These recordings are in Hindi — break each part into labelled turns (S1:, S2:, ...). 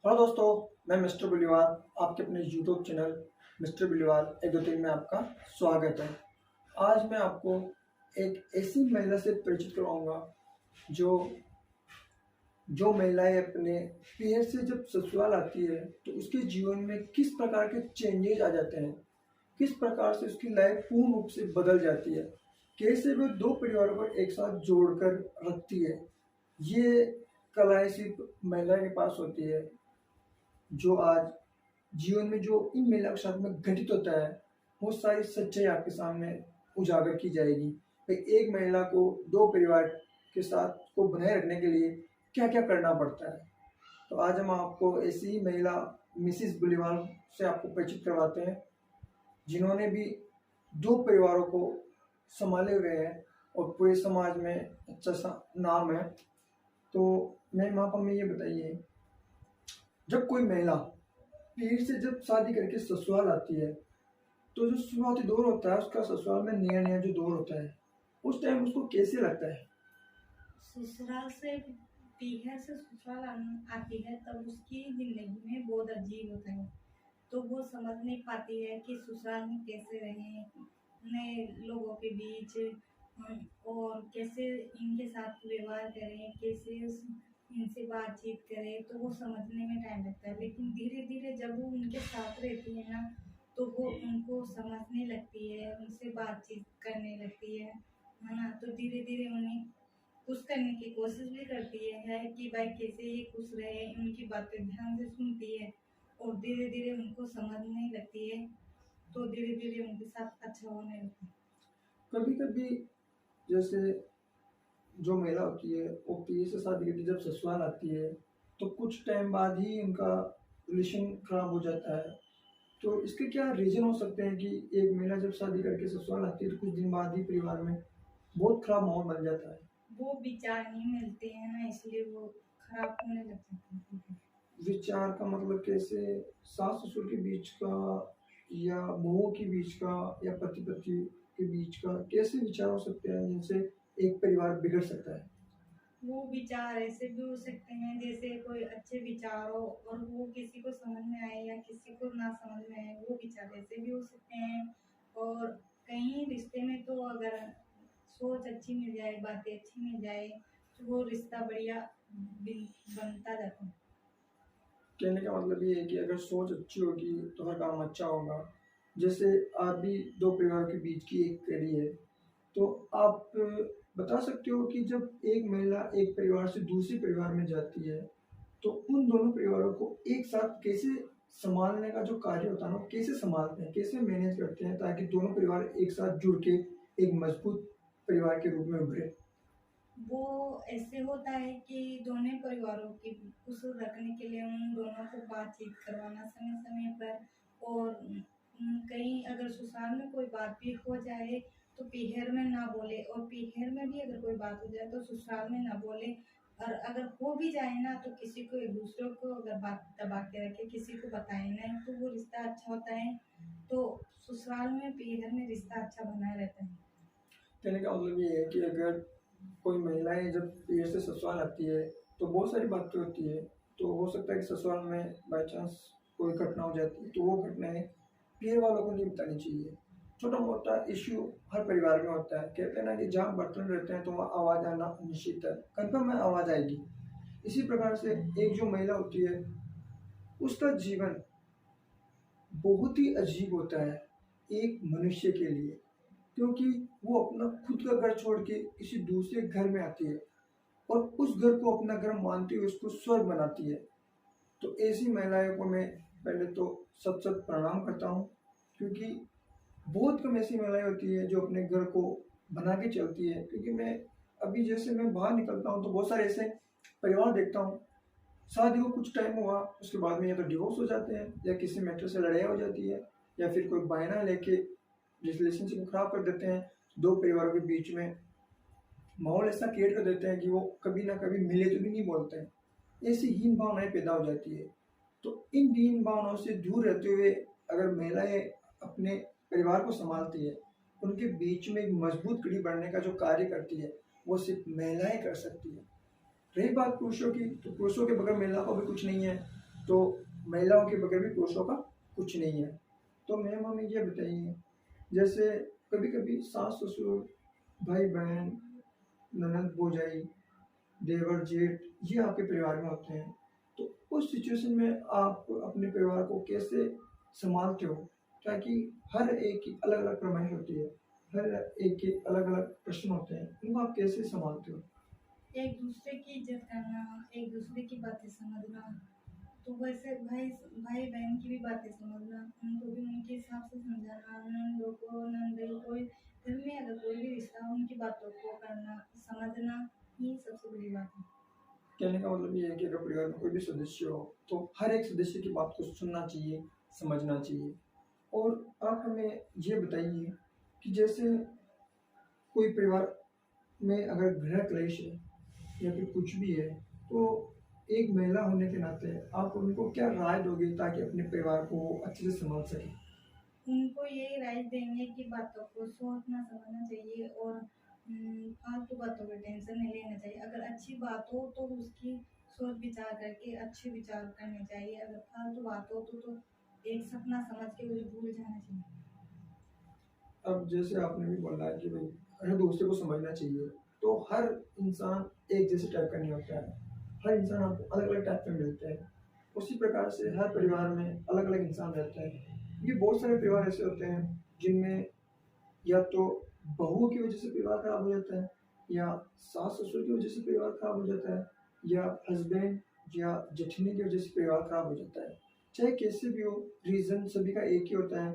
S1: हेलो दोस्तों, मैं मिस्टर बिलीवाल आपके अपने यूट्यूब चैनल मिस्टर बिलीवाल 1 2 3 में आपका स्वागत है। आज मैं आपको एक ऐसी महिला से परिचित करवाऊंगा जो जो महिलाएं अपने पीएर से जब ससुराल आती है तो उसके जीवन में किस प्रकार के चेंजेस आ जाते हैं, किस प्रकार से उसकी लाइफ पूर्ण रूप से बदल जाती है, कैसे वो दो परिवारों को एक साथ जोड़कर रखती है। ये कलाएं सिर्फ महिला के पास होती है। जो आज जीवन में जो इन महिलाओं के साथ में घटित होता है, बहुत सारी सच्चाई आपके सामने उजागर की जाएगी। भाई एक महिला को दो परिवार के साथ को बनाए रखने के लिए क्या क्या करना पड़ता है। तो आज हम आपको ऐसी ही महिला मिसिस बुलीवाल से आपको परिचित करवाते हैं, जिन्होंने भी दो परिवारों को संभाले हुए हैं और पूरे समाज में अच्छा सा नाम है। तो मैम आप हमें ये बताइए, जब कोई महिला पीर से जब शादी करके ससुराल आती है तो जो शुरुआती दौर होता है उसका, ससुराल में नया नया जो दौर होता है, उस टाइम उसको कैसे लगता है?
S2: ससुराल से पीहर से ससुराल आती है तब उसकी जिंदगी में बहुत अजीब होता है। तो वो समझ नहीं पाती है कि ससुराल में कैसे रहें, नए लोगों के बीच और कैसे इनके साथ व्यवहार करें, कैसे इनसे बातचीत करें। तो वो समझने में टाइम लगता है, लेकिन धीरे धीरे जब वो उनके साथ रहती है ना तो वो उनको समझने लगती है, उनसे बातचीत करने लगती है ना। तो धीरे धीरे उन्हें खुश करने की कोशिश भी करती है कि भाई कैसे ये खुश रहे, उनकी बातें ध्यान से सुनती है और धीरे धीरे उनको समझने लगती है। तो धीरे धीरे उनके साथ अच्छा होने लगता है।
S1: कभी कभी जैसे जो महिला होती है वो पीर से शादी करके जब ससुराल आती है तो कुछ टाइम बाद ही उनका रिलेशन खराब हो जाता है। तो इसके क्या रीजन हो सकते हैं कि एक महिला जब शादी करके ससुराल आती है तो कुछ दिन बाद ही परिवार में बहुत खराब माहौल बन जाता है?
S2: वो विचार नहीं मिलते हैं ना, इसलिए वो खराब होने लग जाते हैं।
S1: विचार का मतलब कैसे? सास ससुर के बीच का, या बहुओं के बीच का, या पति पत्नी के बीच का? कैसे विचार हो सकते हैं जिनसे एक परिवार बिगड़ सकता है?
S2: वो विचार ऐसे भी हो सकते हैं जैसे कोई अच्छे विचार हो और वो किसी को समझ में आए या किसी को ना समझ में आए, वो विचार ऐसे भी हो सकते हैं। और कहीं रिश्ते में तो अगर सोच अच्छी मिल जाए, बातें अच्छी मिल जाए, तो वो रिश्ता बढ़िया बनता जाता है।
S1: कहने का मतलब ये है कि अगर सोच अच्छी होगी तो हर काम अच्छा होगा। जैसे आप भी दो परिवार के बीच की एक कड़ी है, तो आप बता सकते हो कि जब एक महिला एक परिवार से दूसरे परिवार में जाती है तो उन दोनों परिवारों को एक साथ कैसे संभालने का जो कार्य होता है ना, वो कैसे संभालते हैं, कैसे मैनेज करते हैं ताकि दोनों परिवार एक साथ जुड़ के एक मजबूत परिवार के रूप में उभरे?
S2: वो ऐसे होता है कि दोनों परिवारों की खुश रखने के लिए उन दोनों को बातचीत करवाना समय समय पर। और कहीं अगर ससुराल में कोई बात भी हो जाए तो पीहर में ना बोले, और पीहर में भी अगर कोई बात हो जाए तो ससुराल में ना बोले। और अगर हो भी जाए ना तो किसी को, एक दूसरे को अगर बात दबा के रखे, किसी को बताए नहीं, तो वो रिश्ता अच्छा होता है। तो ससुराल में पीहर में रिश्ता अच्छा बना रहता है।
S1: कहने का मतलब ये है कि अगर कोई महिलाएं जब पीर से ससुराल आती है तो बहुत सारी बातें होती है। तो हो सकता है कि ससुराल में बाई चांस कोई घटना हो जाती है तो वो घटनाएं पीर वालों को नहीं बतानी चाहिए। छोटा मोटा इश्यू हर परिवार में होता है। कहते हैं ना कि जहाँ बर्तन रहते हैं तो वहाँ आवाज़ आना निश्चित है, कन्फर्म है आवाज़ आएगी। इसी प्रकार से एक जो महिला होती है उसका जीवन बहुत ही अजीब होता है एक मनुष्य के लिए, क्योंकि वो अपना खुद का घर छोड़ के किसी दूसरे घर में आती है और उस घर को अपना घर मानते हुए उसको स्वर्ग बनाती है। तो ऐसी महिलाओं को मैं पहले तो सत सत प्रणाम करता हूँ, क्योंकि बहुत कम ऐसी महिलाएं होती है जो अपने घर को बना के चलती है। क्योंकि मैं अभी जैसे मैं बाहर निकलता हूँ तो बहुत सारे ऐसे परिवार देखता हूँ, शादी को कुछ टाइम हुआ उसके बाद में या तो डिवोर्स हो जाते हैं या किसी मैटर से लड़ाई हो जाती है या फिर कोई बहाना लेके रिलेशनशिप को खराब कर देते हैं। दो परिवारों के बीच में माहौल ऐसा क्रिएट कर देते हैं कि वो कभी ना कभी मिले तो भी नहीं बोलते हैं। ऐसी हीन भावनाएं पैदा हो जाती है। तो इन हीन भावनाओं से दूर रहते हुए अगर महिलाएं अपने परिवार को संभालती है, उनके बीच में एक मजबूत कड़ी बनने का जो कार्य करती है वो सिर्फ महिलाएं कर सकती है। रही बात पुरुषों की, तो पुरुषों के बगैर महिला को भी कुछ नहीं है। तो महिलाओं के बगैर भी पुरुषों का कुछ नहीं है। तो मैम हमें ये बताइए, जैसे कभी कभी सास ससुर, भाई बहन, ननद भौजाई, देवर जेठ, ये आपके परिवार में होते हैं। तो उस सिचुएशन में आप अपने परिवार को कैसे संभालते हो, ताकि हर एक की अलग अलग फरमाइश होती है, हर एक के अलग अलग प्रश्न होते हैं, उनको आप कैसे संभालते हो?
S2: एक दूसरे की इज्जत करना, एक दूसरे की बातें समझना, तो वैसे भाई भाई बहन की भी बातें समझना, उनको भी उनके हिसाब से समझाना, नंदों को नंदई कोई घर में अगर कोई भी रिश्ता हो उनकी बातों को करना समझना, ये सबसे बड़ी बात है।
S1: कहने का मतलब ये है कि अगर परिवार में कोई भी सदस्य हो तो हर एक सदस्य की बात को सुनना चाहिए, समझना चाहिए। और आप हमें ये बताइए कि जैसे कोई परिवार में अगर गृह क्लेश है या फिर कुछ भी है, तो एक महिला होने के नाते आप उनको क्या राय दोगे ताकि अपने परिवार को वो अच्छे से संभाल सके?
S2: उनको यही राय देंगे कि बातों को सोचना समझना चाहिए और फालतू बातों पे टेंशन नहीं लेना चाहिए। अगर अच्छी बात हो तो उसकी सोच विचार करके अच्छे विचार करने चाहिए, अगर फालतू बात हो तो एक सपना समझ के उसे भूल जाना चाहिए।
S1: अब जैसे आपने भी बोला है कि भाई हर दूसरे को समझना चाहिए, तो हर इंसान एक जैसे टाइप का नहीं होता है, हर इंसान आपको अलग अलग टाइप का मिलता है। उसी प्रकार से हर परिवार में अलग अलग इंसान रहता है, क्योंकि बहुत सारे परिवार ऐसे होते हैं जिनमें या तो बहू की वजह से परिवार खराब हो जाता है, या सास ससुर की वजह से परिवार खराब हो जाता है, या हस्बैंड या जेठनी की वजह से परिवार खराब हो जाता है। चाहे कैसे भी हो, रीज़न सभी का एक ही होता है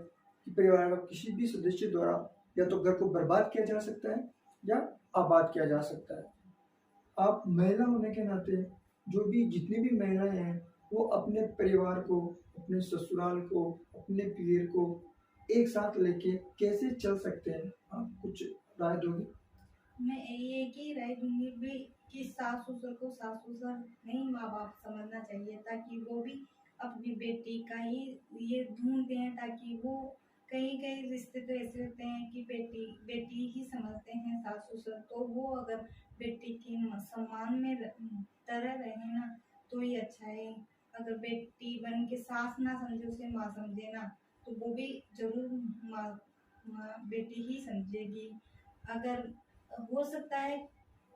S1: कि परिवार का किसी भी सदस्य द्वारा या तो घर को बर्बाद किया जा सकता है या आबाद किया जा सकता है। आप महिला होने के नाते, जो भी जितनी भी महिलाएं हैं, वो अपने परिवार को, अपने ससुराल को, अपने पीर को एक साथ लेके कैसे चल सकते हैं, आप कुछ राय दोगे?
S2: मैं एक ही राय दूंगी भी कि सास ससुर को सास ससुर नहीं माँ बाप समझना चाहिए, ताकि वो भी अपनी बेटी का ही ये ढूंढते हैं, ताकि वो कई कई रिश्ते तो ऐसे होते हैं कि बेटी बेटी ही समझते हैं सास ससुर, तो वो अगर बेटी के सम्मान में तरह रहे ना तो ही अच्छा है। अगर बेटी बन के सास ना समझे उसे माँ समझे ना, तो वो भी जरूर माँ माँ बेटी ही समझेगी। अगर हो सकता है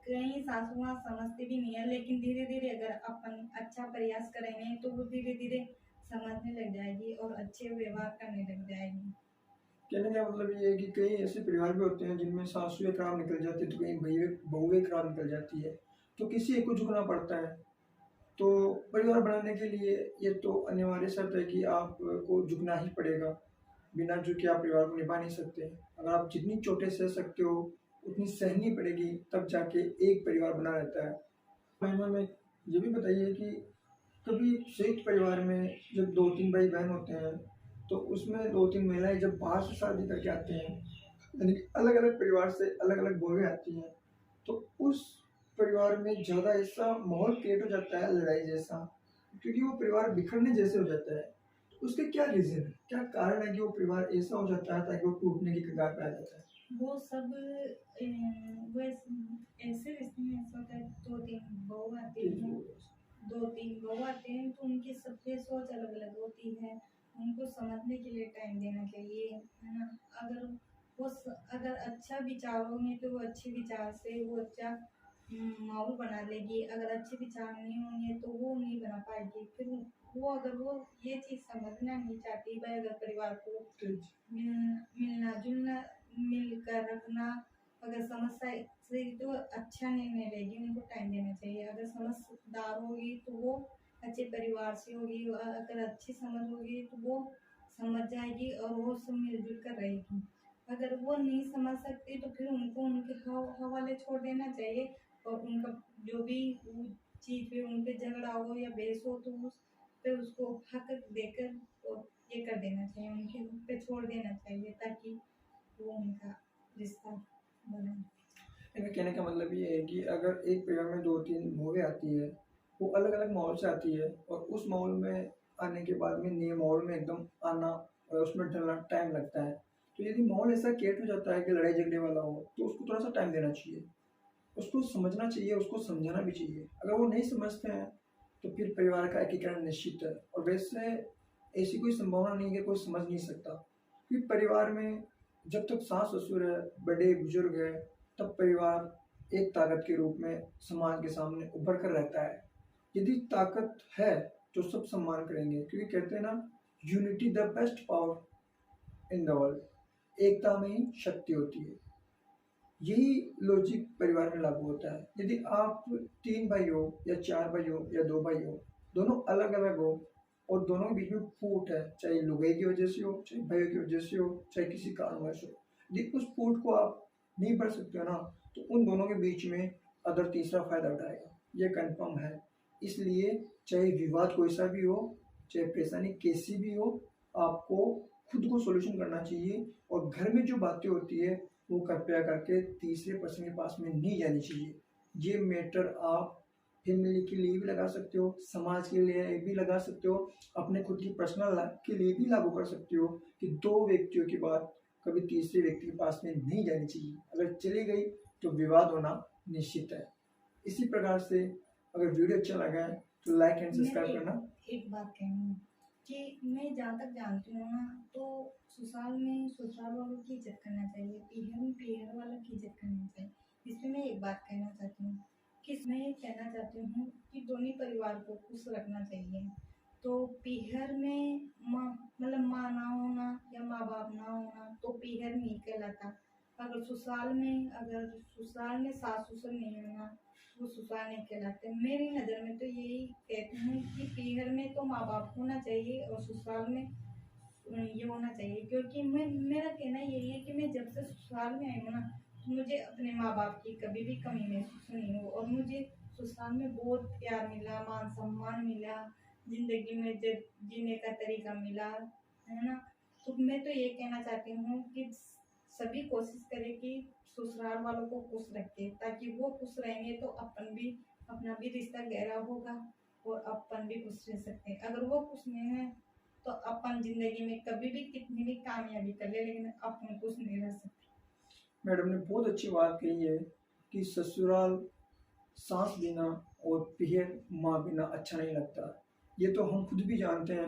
S2: कहीं सासू माँ समझते भी नहीं है, लेकिन धीरे धीरे अगर अपन अच्छा प्रयास करेंगे तो वो धीरे धीरे समझने लग जाएगी और अच्छे व्यवहार करने लग जाएगी।
S1: कहने का मतलब ये है कि कई ऐसे परिवार भी होते हैं जिनमें सासुएं खराब निकल जाती है, तो कहीं बहुएं खराब निकल जाती है, तो किसी एक को झुकना पड़ता है। तो परिवार बनाने के लिए ये तो अनिवार्य शर्त है कि आपको झुकना ही पड़ेगा, बिना झुके आप परिवार को निभा नहीं सकते। अगर आप जितनी चोटें सह सकते हो उतनी सहनी पड़ेगी, तब जाके एक परिवार बना रहता है। महिमा में ये भी बताइए कि कभी संयुक्त परिवार में जब दो तीन भाई बहन होते हैं, तो उसमें दो तीन महिलाएं जब बाहर से शादी करके आते हैं, यानी कि अलग अलग परिवार से अलग अलग बहुएं आती हैं, तो उस परिवार में ज़्यादा ऐसा माहौल क्रिएट हो जाता है लड़ाई जैसा, क्योंकि वो परिवार बिखरने जैसे हो जाता है। तो उसके क्या रीज़न है, क्या कारण है कि वो परिवार ऐसा हो जाता है ताकि वो टूटने की कगार पे आ जाता है?
S2: वो सब ऐसे रिश्ते में ऐसा होता है, दो तीन बहू आती हैं, दो तीन बहू आते हैं तो उनकी सबकी सोच अलग अलग होती है, उनको समझने के लिए टाइम देना चाहिए, है ना। अगर अगर अच्छा विचार होंगे तो वो अच्छे विचार से वो अच्छा माहौल बना लेगी, अगर अच्छे विचार नहीं होंगे तो वो नहीं बना पाएगी। फिर वो अगर वो ये चीज़ समझना नहीं चाहती भाई, अगर परिवार को मिलना जुलना मिलकर रखना अगर समझता है तो अच्छा निर्णय लेगी, उनको टाइम देना चाहिए। अगर समझदार होगी तो वो अच्छे परिवार से होगी, अगर अच्छी समझ होगी तो वो समझ जाएगी और वो सब मिलजुल कर रहेगी। अगर वो नहीं समझ सकती तो फिर उनको उनके हवाले छोड़ देना चाहिए, और उनका जो भी चीज़ पे उन पे झगड़ा हो या बहस हो तो उस पे उसको हक देकर और ये कर देना चाहिए, उनके पे छोड़ देना चाहिए, ताकि वो उनका रिश्ता बने।
S1: इनका कहने का मतलब ये है कि अगर एक परिवार में दो तीन बहुएं आती है, वो अलग अलग माहौल से आती है, और उस माहौल में आने के बाद में नए माहौल में एकदम आना और उसमें ढलना टाइम लगता है। तो यदि माहौल ऐसा क्रिएट हो जाता है कि लड़ाई झगड़े वाला हो, तो उसको थोड़ा सा टाइम देना चाहिए, उसको समझना चाहिए, उसको समझाना भी चाहिए। अगर वो नहीं समझते हैं तो फिर परिवार का एकीकरण निश्चित है। और वैसे ऐसी कोई संभावना नहीं है कि कोई समझ नहीं सकता, क्योंकि परिवार में जब तक सास ससुर है, बड़े बुजुर्ग है, तब परिवार एक ताकत के रूप में समाज के सामने उभर कर रहता है। यदि ताकत है तो सब सम्मान करेंगे, क्योंकि कहते हैं ना, unity the best power in the world, एकता में ही शक्ति होती है। यही लॉजिक परिवार में लागू होता है। यदि आप 3 भाई हो या 4 भाई हो या 2 भाई हो, दोनों अलग अलग हो और दोनों के बीच में फूट है, चाहे लुगाई की वजह से हो, चाहे भाइयों की वजह से हो, चाहे किसी कारणवश हो, यदि उस फूट को आप नहीं भर सकते हो ना, तो उन दोनों के बीच में अदर तीसरा फायदा उठाएगा, ये कंफर्म है। इसलिए चाहे विवाद कोई सा भी हो, चाहे परेशानी कैसी भी हो, आपको खुद को सोल्यूशन करना चाहिए। और घर में जो बातें होती है वो कृपया करके तीसरे पर्सन के पास में नहीं जानी चाहिए। ये मैटर आप फैमिली के लिए भी लगा सकते हो, समाज के लिए भी लगा सकते हो, अपने खुद की पर्सनल लाइफ के लिए भी लागू कर सकते हो कि 2 व्यक्तियों की बात कभी तीसरे व्यक्ति के पास में नहीं जानी चाहिए। अगर चली गई तो विवाद होना निश्चित है। इसी प्रकार से अगर वीडियो अच्छा लगा है तो लाइक एंड सब्सक्राइब करना।
S2: एक बात कहनी है कि मैं जहाँ तक जानती हूँ ना, तो ससुराल में ससुराल वालों की इज्जत करना चाहिए, पीहर में पीहर वालों की इज्जत करनी चाहिए। इसमें मैं एक बात कहना चाहती हूँ कि मैं ये कहना चाहती हूँ कि दोनों परिवार को खुश रखना चाहिए। तो पीहर में माँ मतलब माँ ना होना या माँ बाप ना होना तो पीहर नहीं कहलाता। अगर ससुराल में सास ससुर नहीं होना, वो ससुराल नहीं कहलाते। मेरी नज़र में तो यही कहती हूँ कि पीहर में तो माँ बाप होना चाहिए और ससुराल में ये होना चाहिए। क्योंकि मेरा कहना यही है कि मैं जब से ससुराल में आई हूँ ना, तो मुझे अपने माँ बाप की कभी भी कमी महसूस नहीं हो, और मुझे ससुराल में बहुत प्यार मिला, मान सम्मान मिला, जिंदगी में जीने का तरीका मिला, है ना। तो मैं तो ये कहना चाहती हूँ कि सभी कोशिश करें कि ससुराल वालों को खुश रखें, ताकि वो खुश रहेंगे तो अपना भी रिश्ता गहरा होगा और अपन भी खुश रह सकते हैं। अगर वो खुश नहीं है तो अपन जिंदगी में कभी भी कितनी भी कामयाबी कर ले, लेकिन अपन खुश नहीं रह सकते।
S1: मैडम ने बहुत अच्छी बात कही है कि ससुराल सास बिना और पीहर माँ बिना अच्छा नहीं लगता। ये तो हम खुद भी जानते हैं।